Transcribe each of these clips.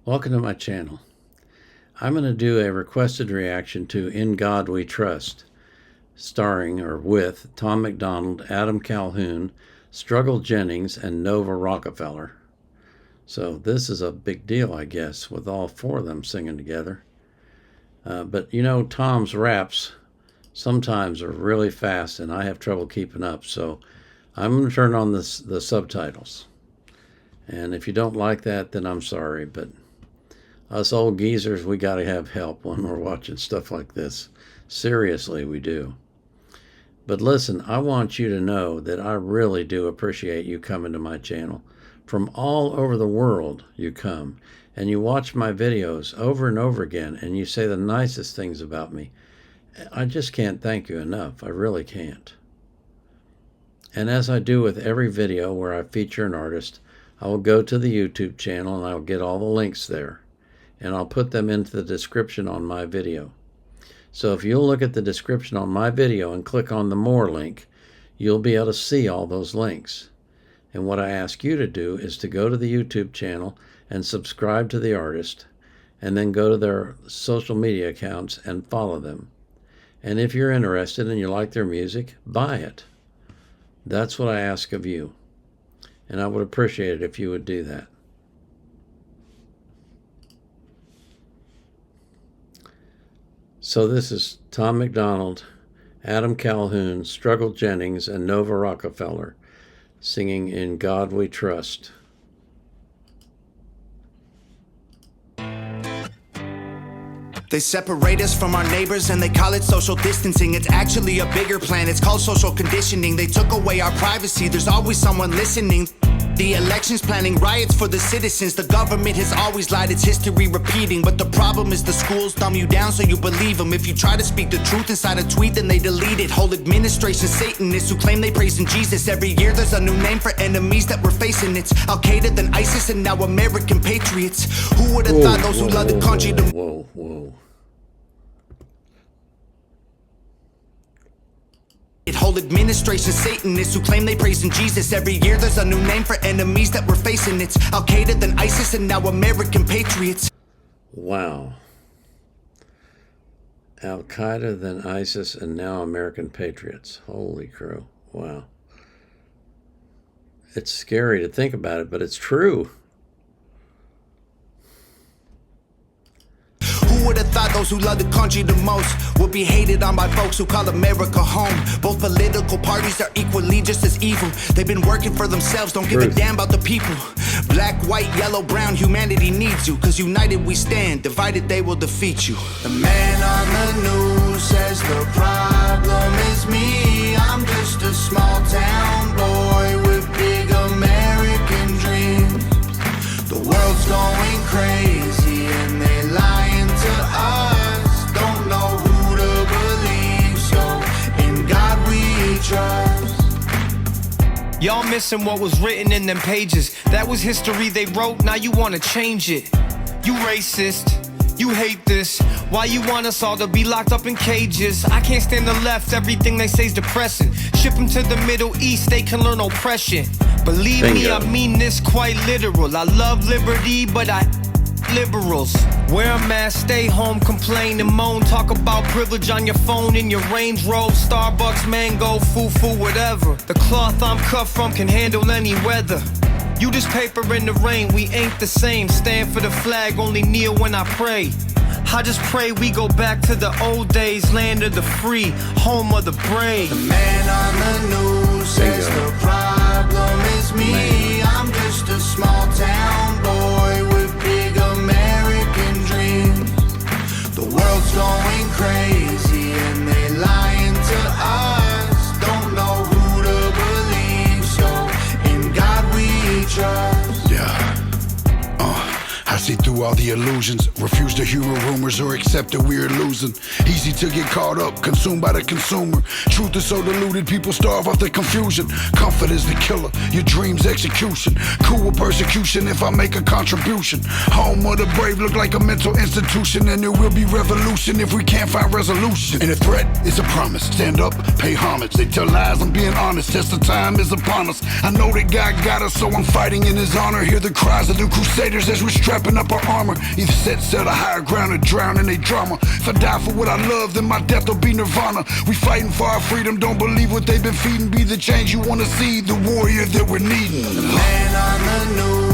Welcome to my channel. I'm going to do a requested reaction to In God We Trust, starring or with Tom MacDonald, Adam Calhoun, Struggle Jennings, and Nova Rockefeller. So this is a big deal, I guess, with all four of them singing together. But you know, Tom's raps sometimes are really fast and I have trouble keeping up, so I'm going to turn on the subtitles. And if you don't like that, then I'm sorry, but us old geezers, we got to have help when we're watching stuff like this. Seriously, we do. But listen, I want you to know that I really do appreciate you coming to my channel. From all over the world you come, and you watch my videos over and over again, and you say the nicest things about me. I just can't thank you enough. I really can't. And as I do with every video where I feature an artist, I will go to the YouTube channel and I'll get all the links there. And I'll put them into the description on my video. So if you'll look at the description on my video and click on the More link, you'll be able to see all those links. And what I ask you to do is to go to the YouTube channel and subscribe to the artist, and then go to their social media accounts and follow them. And if you're interested and you like their music, buy it. That's what I ask of you. And I would appreciate it if you would do that. So this is Tom MacDonald, Adam Calhoun, Struggle Jennings, and Nova Rockefeller singing In God We Trust. They separate us from our neighbors and they call it social distancing. It's actually a bigger plan, it's called social conditioning. They took away our privacy, there's always someone listening. The elections planning riots for the citizens. The government has always lied, it's history repeating. But the problem is the schools dumb you down so you believe them. If you try to speak the truth inside a tweet, then they delete it. Whole administration Satanists who claim they praise in Jesus. Every year there's a new name for enemies that we're facing. It's Al-Qaeda, then ISIS, and now American patriots. Who would have thought those who love the country to... Whoa. Whole administration Satanists who claim they praise in Jesus. Every year there's a new name for enemies that we're facing. It's Al-Qaeda, then ISIS, and now American patriots. Wow. Al-Qaeda, then ISIS, and now American patriots. Holy crow. Wow. It's scary to think about it, but it's true. Who would have thought those who love the country the most would be hated on by folks who call America home? Both political parties are equally just as evil. They've been working for themselves, don't give a damn about the people. Black, white, yellow, brown, humanity needs you. Cause united we stand, divided they will defeat you. The man on the news says the problem is me. I'm just a small town boy with big American dreams. The world's going crazy and they lying to us. Don't know who to believe, so in God we trust. Y'all missing what was written in them pages. That was history they wrote, now you wanna change it. You racist, you hate this. Why you want us all to be locked up in cages? I can't stand the left, everything they say's depressing. Ship them to the Middle East, they can learn oppression. Believe me, I mean this quite literal. I love liberty, but I liberals. Wear a mask, stay home, complain and moan. Talk about privilege on your phone in your Range Rover, Starbucks, mango, foo-foo, whatever. The cloth I'm cut from can handle any weather. You just paper in the rain, we ain't the same. Stand for the flag, only kneel when I pray. I just pray we go back to the old days, land of the free, home of the brave. The man on the news says the problem is me. I'm just a small town boy with big American dreams. The world's going crazy and they lying to us. Don't know who to believe, so in God we trust. Yeah. I see through all the illusions, refuse to hear rumors or accept that we're losing. Easy to get caught up, consumed by the consumer. Truth is so diluted, people starve off the confusion. Comfort is the killer, your dreams execution. Cool with persecution if I make a contribution. Home of the brave look like a mental institution, and there will be revolution if we can't find resolution. And a threat is a promise, stand up, pay homage. They tell lies, I'm being honest, test of time is upon us. I know that God got us, so I'm fighting in his honor. Hear the cries of the crusaders as we're strapping up our armor. Either set sail to higher ground or drown in they drama. If I die for what I love, then my death will be nirvana. We fighting for our freedom, don't believe what they've been feeding. Be the change you wanna see, the warrior that we're needing. The man on the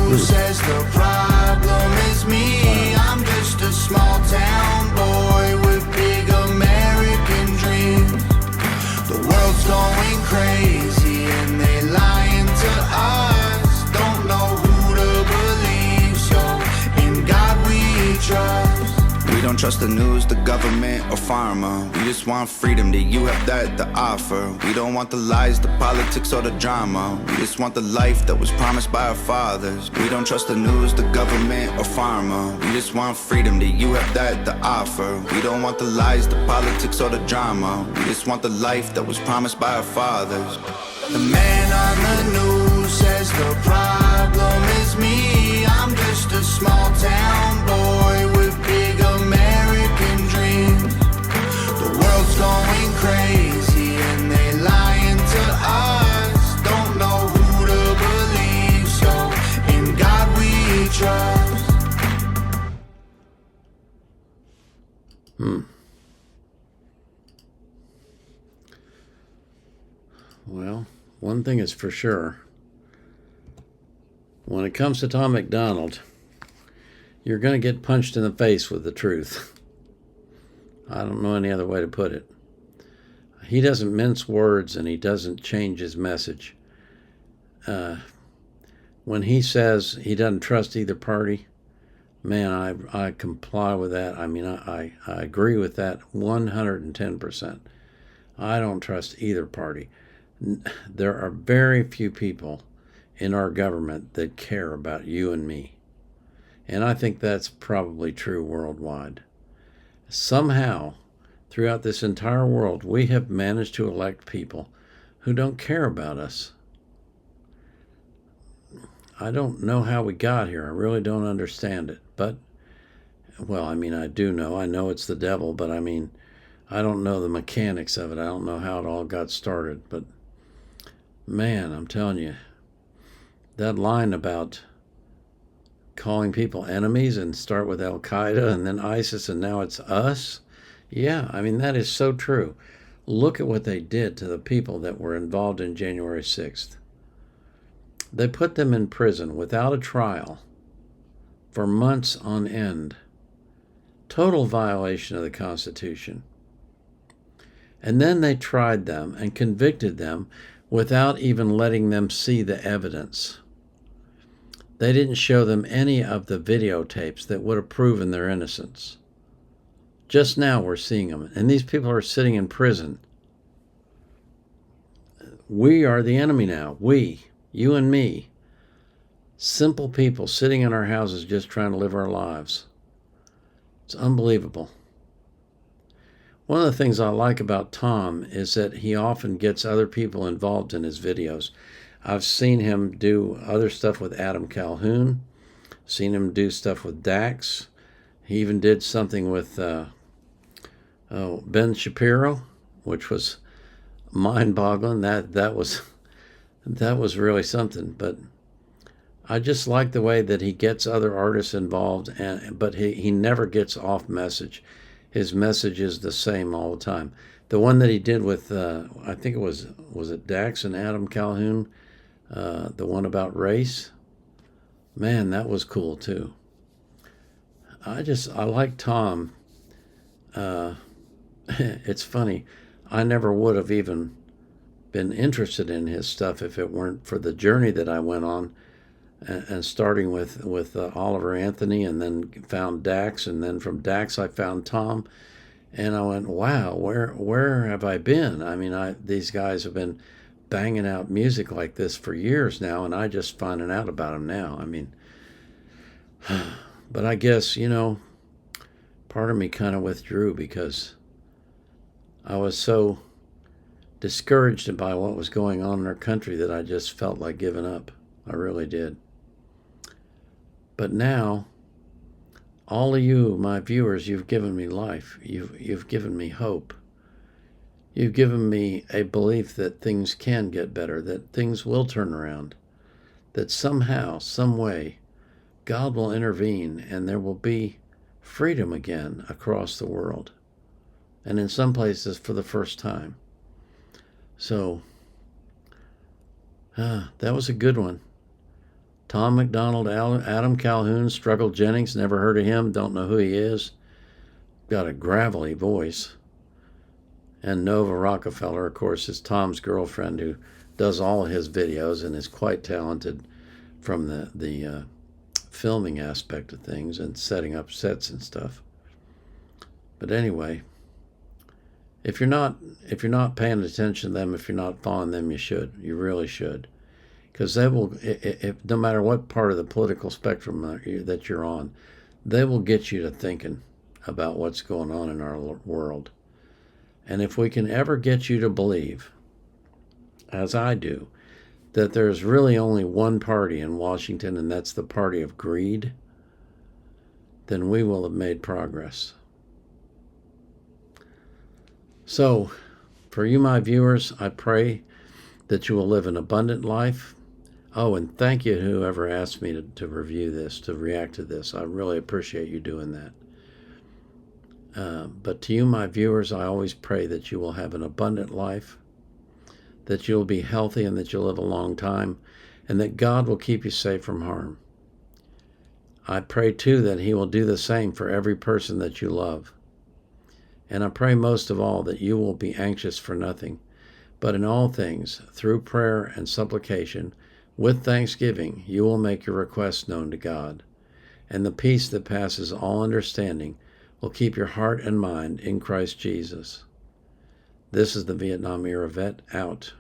news says the problem is me. I'm just a small town boy with big American dreams. The world's going crazy and they lying to us. Don't know who to believe, so in God we trust. We don't trust the news, the government, or pharma. We just want freedom, that you have that to offer. We don't want the lies, the politics, or the drama. We just want the life that was promised by our fathers. We don't trust the news, the government, or pharma. We just want freedom, that you have that to offer. We don't want the lies, the politics, or the drama. We just want the life that was promised by our fathers. The man on the news says the problem is me. I'm just a small town boy with big American dreams. The world's going crazy and they lying to us. Don't know who to believe, so in God we trust. Well, one thing is for sure. When it comes to Tom MacDonald, you're going to get punched in the face with the truth. I don't know any other way to put it. He doesn't mince words and he doesn't change his message. When he says he doesn't trust either party, man, I comply with that. I mean, I agree with that 110%. I don't trust either party. There are very few people in our government that care about you and me. And I think that's probably true worldwide. Somehow, throughout this entire world, we have managed to elect people who don't care about us. I don't know how we got here. I really don't understand it. But, well, I mean, I do know. I know it's the devil, but I mean, I don't know the mechanics of it. I don't know how it all got started. But, man, I'm telling you, that line about calling people enemies and start with Al-Qaeda and then ISIS and now it's us, yeah, I mean, that is so true. Look at what they did to the people that were involved in January 6th. They put them in prison without a trial for months on end. Total violation of the Constitution. And then they tried them and convicted them without even letting them see the evidence. They didn't show them any of the videotapes that would have proven their innocence. Just now we're seeing them, and these people are sitting in prison. We are the enemy now. We, you and me, simple people sitting in our houses just trying to live our lives. It's unbelievable. One of the things I like about Tom is that he often gets other people involved in his videos. I've seen him do other stuff with Adam Calhoun, seen him do stuff with Dax. He even did something with Ben Shapiro, which was mind-boggling. That was really something. But I just like the way that he gets other artists involved, but he never gets off message. His message is the same all the time. The one that he did with, I think it was it Dax and Adam Calhoun, the one about race? Man, that was cool too. I like Tom. It's funny. I never would have even been interested in his stuff if it weren't for the journey that I went on, and starting with Oliver Anthony, and then found Dax, and then from Dax I found Tom, and I went, wow, where have I been? I mean, these guys have been banging out music like this for years now, and I just finding out about them now. I mean, but I guess, part of me kind of withdrew because I was so discouraged by what was going on in our country that I just felt like giving up. I really did. But now, all of you, my viewers, you've given me life. You've given me hope. You've given me a belief that things can get better, that things will turn around, that somehow, some way, God will intervene and there will be freedom again across the world. And in some places for the first time. So, that was a good one. Tom MacDonald, Adam Calhoun, Struggle Jennings, never heard of him, don't know who he is. Got a gravelly voice. And Nova Rockefeller, of course, is Tom's girlfriend who does all of his videos and is quite talented from the filming aspect of things and setting up sets and stuff. But anyway, if you're not paying attention to them, if you're not following them, you should. You really should. Because they will, no matter what part of the political spectrum that you're on, they will get you to thinking about what's going on in our world. And if we can ever get you to believe, as I do, that there's really only one party in Washington, and that's the party of greed, then we will have made progress. So, for you, my viewers, I pray that you will live an abundant life. Oh, and thank you to whoever asked me to review this, to react to this. I really appreciate you doing that. But to you, my viewers, I always pray that you will have an abundant life, that you'll be healthy and that you'll live a long time, and that God will keep you safe from harm. I pray, too, that He will do the same for every person that you love. And I pray most of all that you will be anxious for nothing, but in all things, through prayer and supplication, with thanksgiving, you will make your requests known to God. And the peace that passes all understanding will keep your heart and mind in Christ Jesus. This is the Vietnam Era Vet, out.